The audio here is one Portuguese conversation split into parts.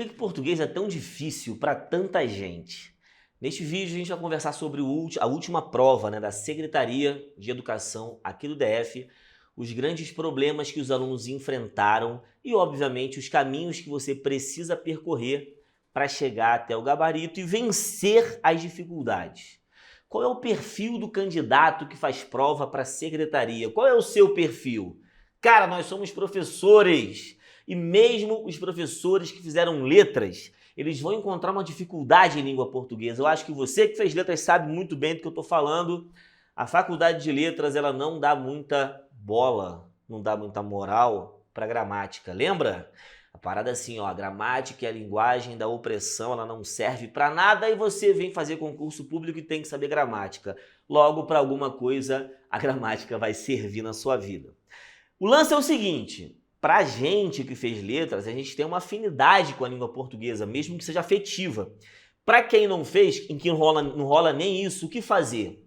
por que português é tão difícil para tanta gente? Neste vídeo a gente vai conversar sobre a última prova, da Secretaria de Educação aqui do DF, os grandes problemas que os alunos enfrentaram e, obviamente, os caminhos que você precisa percorrer para chegar até o gabarito e vencer as dificuldades. Qual é o perfil do candidato que faz prova para a secretaria? Qual é o seu perfil? Cara, nós somos professores e mesmo os professores que fizeram letras, eles vão encontrar uma dificuldade em língua portuguesa. Eu acho que você que fez letras sabe muito bem do que eu estou falando. A faculdade de letras, ela não dá muita bola, não dá muita moral para gramática. Lembra? A parada é assim, a gramática e a linguagem da opressão, ela não serve para nada e você vem fazer concurso público e tem que saber gramática. Logo, para alguma coisa, a gramática vai servir na sua vida. O lance é o seguinte, pra gente que fez letras, a gente tem uma afinidade com a língua portuguesa, mesmo que seja afetiva. Para quem não fez, em que não rola nem isso, o que fazer?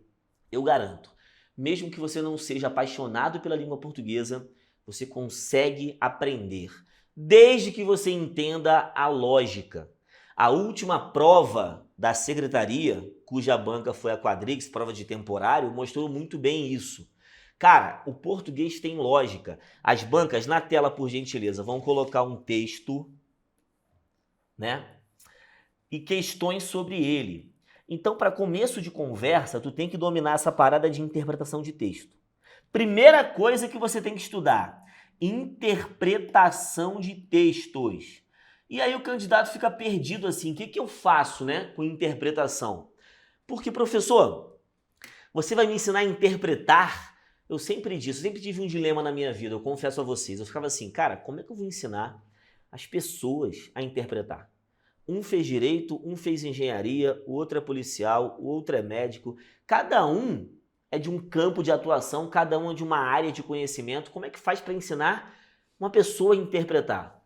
Eu garanto, mesmo que você não seja apaixonado pela língua portuguesa, você consegue aprender, desde que você entenda a lógica. A última prova da secretaria, cuja banca foi a Quadrix, prova de temporário, mostrou muito bem isso. Cara, o português tem lógica. As bancas, na tela, por gentileza, vão colocar um texto, e questões sobre ele. Então, para começo de conversa, tu tem que dominar essa parada de interpretação de texto. Primeira coisa que você tem que estudar, interpretação de textos. E aí o candidato fica perdido assim, o que eu faço, com interpretação? Porque, professor, você vai me ensinar a interpretar? Eu sempre disse, eu sempre tive um dilema na minha vida, eu confesso a vocês. Eu ficava assim, cara, como é que eu vou ensinar as pessoas a interpretar? Um fez direito, um fez engenharia, o outro é policial, o outro é médico. Cada um é de um campo de atuação, cada um é de uma área de conhecimento. Como é que faz para ensinar uma pessoa a interpretar?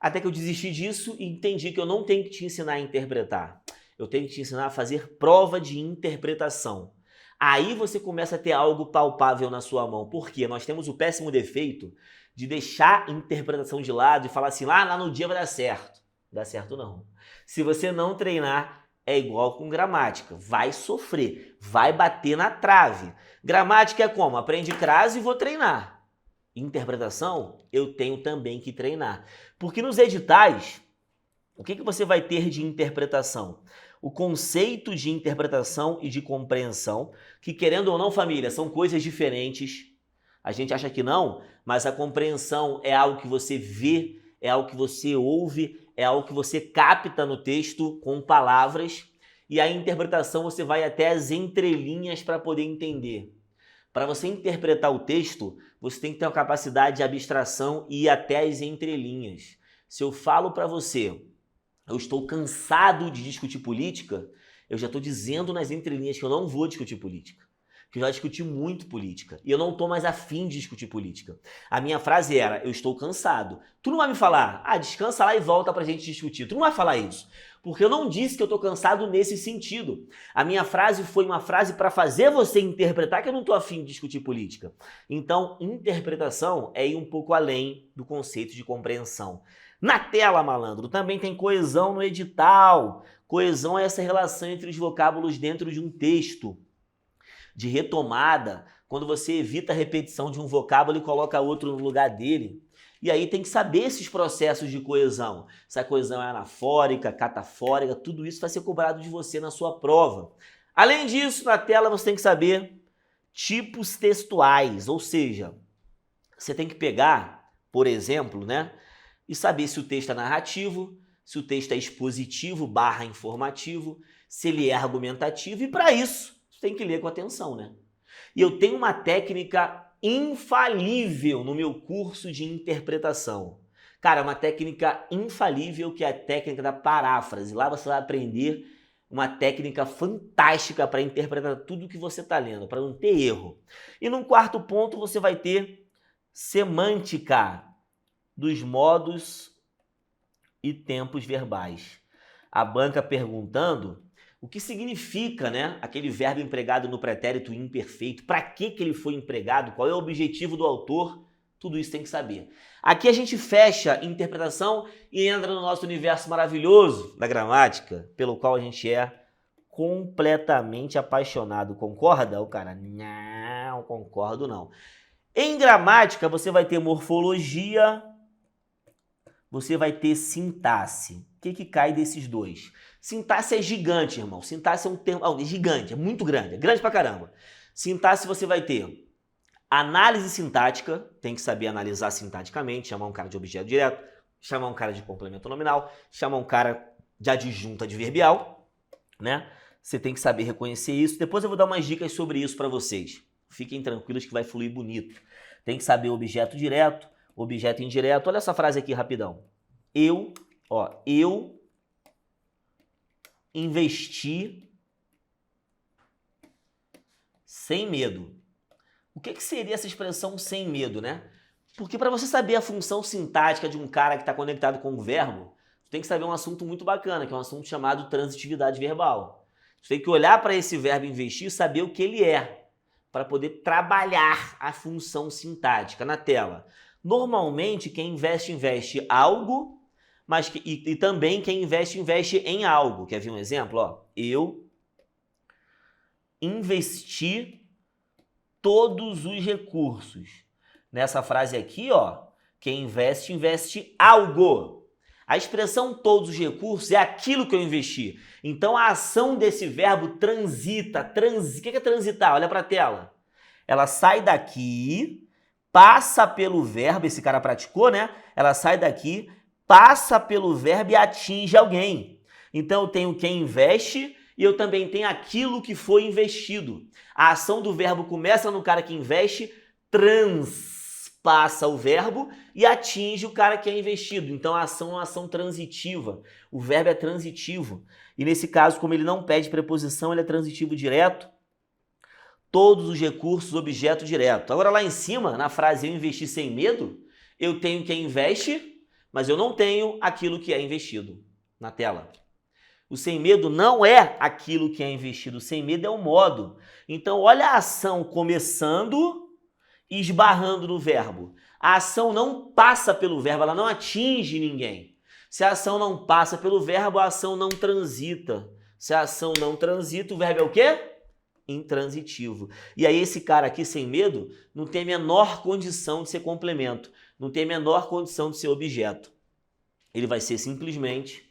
Até que eu desisti disso e entendi que eu não tenho que te ensinar a interpretar. Eu tenho que te ensinar a fazer prova de interpretação. Aí você começa a ter algo palpável na sua mão. Por quê? Nós temos o péssimo defeito de deixar a interpretação de lado e falar assim, lá no dia vai dar certo. Não dá certo não. Se você não treinar, é igual com gramática. Vai sofrer, vai bater na trave. Gramática é como? Aprende crase e vou treinar. Interpretação, eu tenho também que treinar. Porque nos editais, o que você vai ter de interpretação? O conceito de interpretação e de compreensão, que querendo ou não, família, são coisas diferentes. A gente acha que não, mas a compreensão é algo que você vê, é algo que você ouve, é algo que você capta no texto com palavras. E a interpretação você vai até as entrelinhas para poder entender. Para você interpretar o texto, você tem que ter uma capacidade de abstração e ir até as entrelinhas. Se eu falo para você, eu estou cansado de discutir política, eu já estou dizendo nas entrelinhas que eu não vou discutir política. Que eu já discuti muito política. E eu não estou mais afim de discutir política. A minha frase era, eu estou cansado. Tu não vai me falar, descansa lá e volta pra gente discutir. Tu não vai falar isso. Porque eu não disse que eu estou cansado nesse sentido. A minha frase foi uma frase para fazer você interpretar que eu não estou afim de discutir política. Então, interpretação é ir um pouco além do conceito de compreensão. Na tela, malandro, também tem coesão no edital. Coesão é essa relação entre os vocábulos dentro de um texto. De retomada, quando você evita a repetição de um vocábulo e coloca outro no lugar dele. E aí tem que saber esses processos de coesão. Se a coesão é anafórica, catafórica, tudo isso vai ser cobrado de você na sua prova. Além disso, na tela você tem que saber tipos textuais, ou seja, você tem que pegar, por exemplo, e saber se o texto é narrativo, se o texto é expositivo / informativo, se ele é argumentativo, e para isso, você tem que ler com atenção, E eu tenho uma técnica infalível no meu curso de interpretação. Cara, uma técnica infalível que é a técnica da paráfrase. Lá você vai aprender uma técnica fantástica para interpretar tudo que você está lendo, para não ter erro. E num quarto ponto você vai ter semântica dos modos e tempos verbais. A banca perguntando o que significa, aquele verbo empregado no pretérito imperfeito, para que ele foi empregado, qual é o objetivo do autor Tudo isso tem que saber. Aqui a gente fecha a interpretação e entra no nosso universo maravilhoso da gramática, pelo qual a gente é completamente apaixonado. Concorda? O cara, não concordo não. Em gramática, você vai ter morfologia, você vai ter sintaxe. O que cai desses dois? Sintaxe é gigante, irmão. Sintaxe é um termo... é gigante, é muito grande. É grande pra caramba. Sintaxe você vai ter análise sintática, tem que saber analisar sintaticamente, chamar um cara de objeto direto, chamar um cara de complemento nominal, chamar um cara de adjunto adverbial, né? Você tem que saber reconhecer isso. Depois eu vou dar umas dicas sobre isso para vocês. Fiquem tranquilos que vai fluir bonito. Tem que saber objeto direto, objeto indireto. Olha essa frase aqui rapidão. Eu investi sem medo. O que seria essa expressão sem medo, né? Porque para você saber a função sintática de um cara que está conectado com o verbo, você tem que saber um assunto muito bacana, que é um assunto chamado transitividade verbal. Você tem que olhar para esse verbo investir e saber o que ele é, para poder trabalhar a função sintática na tela. Normalmente, quem investe algo, mas e também quem investe em algo. Quer ver um exemplo? Ó, eu investi todos os recursos. Nessa frase aqui, ó, quem investe algo. A expressão todos os recursos é aquilo que eu investi. Então, a ação desse verbo transita. O que é transitar? Olha para a tela. Ela sai daqui, passa pelo verbo, esse cara praticou, né? Ela sai daqui, passa pelo verbo e atinge alguém. Então, eu tenho quem investe e eu também tenho aquilo que foi investido. A ação do verbo começa no cara que investe, transpassa o verbo e atinge o cara que é investido. Então a ação é uma ação transitiva. O verbo é transitivo. E nesse caso, como ele não pede preposição, ele é transitivo direto. Todos os recursos, objeto direto. Agora lá em cima, na frase eu investi sem medo, eu tenho quem investe, mas eu não tenho aquilo que é investido. Na tela. O sem medo não é aquilo que é investido, o sem medo é o modo. Então, olha a ação começando e esbarrando no verbo. A ação não passa pelo verbo, ela não atinge ninguém. Se a ação não passa pelo verbo, a ação não transita. Se a ação não transita, o verbo é o quê? Intransitivo. E aí esse cara aqui, sem medo, não tem a menor condição de ser complemento, não tem a menor condição de ser objeto. Ele vai ser simplesmente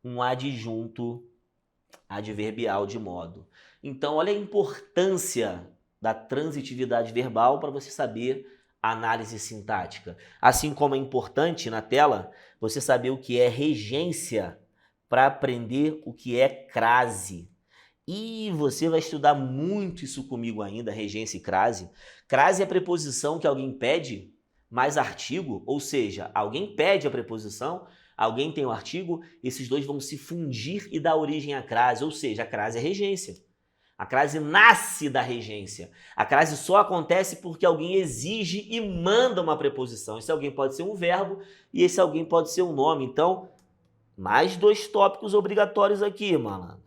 um adjunto adverbial de modo. Então, olha a importância da transitividade verbal para você saber a análise sintática. Assim como é importante na tela você saber o que é regência para aprender o que é crase. E você vai estudar muito isso comigo ainda, regência e crase. Crase é a preposição que alguém pede mais artigo, ou seja, alguém pede a preposição, alguém tem o artigo, esses dois vão se fundir e dar origem à crase, ou seja, a crase é regência. A crase nasce da regência. A crase só acontece porque alguém exige e manda uma preposição. Esse alguém pode ser um verbo e esse alguém pode ser um nome. Então, mais dois tópicos obrigatórios aqui, mano.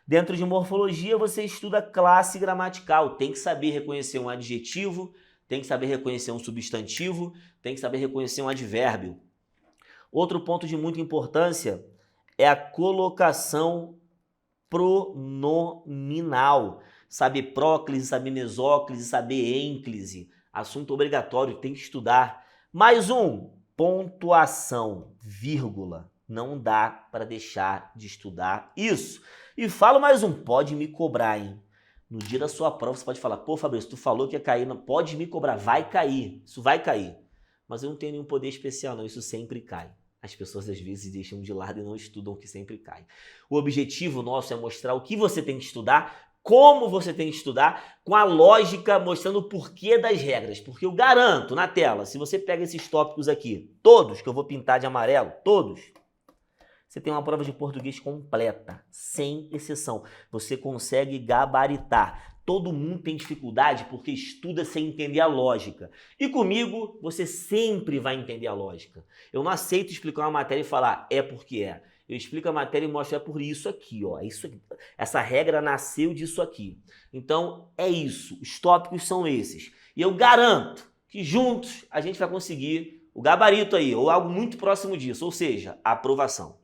Dentro de morfologia, você estuda classe gramatical. Tem que saber reconhecer um adjetivo, tem que saber reconhecer um substantivo, tem que saber reconhecer um advérbio. Outro ponto de muita importância é a colocação pronominal. Saber próclise, saber mesóclise, saber ênclise. Assunto obrigatório, tem que estudar. Mais um, pontuação, vírgula. Não dá para deixar de estudar isso. E falo mais um, pode me cobrar, hein? No dia da sua prova você pode falar, pô, Fabrício, tu falou que ia cair, não, pode me cobrar, vai cair, isso vai cair. Mas eu não tenho nenhum poder especial, não, isso sempre cai. As pessoas às vezes deixam de lado e não estudam o que sempre cai. O objetivo nosso é mostrar o que você tem que estudar, como você tem que estudar, com a lógica, mostrando o porquê das regras. Porque eu garanto na tela, se você pega esses tópicos aqui, todos que eu vou pintar de amarelo, todos, você tem uma prova de português completa, sem exceção. Você consegue gabaritar. Todo mundo tem dificuldade porque estuda sem entender a lógica. E comigo, você sempre vai entender a lógica. Eu não aceito explicar uma matéria e falar, é porque é. Eu explico a matéria e mostro, é por isso aqui, ó. Isso aqui. Essa regra nasceu disso aqui. Então, é isso. Os tópicos são esses. E eu garanto que juntos a gente vai conseguir o gabarito aí, ou algo muito próximo disso, ou seja, a aprovação.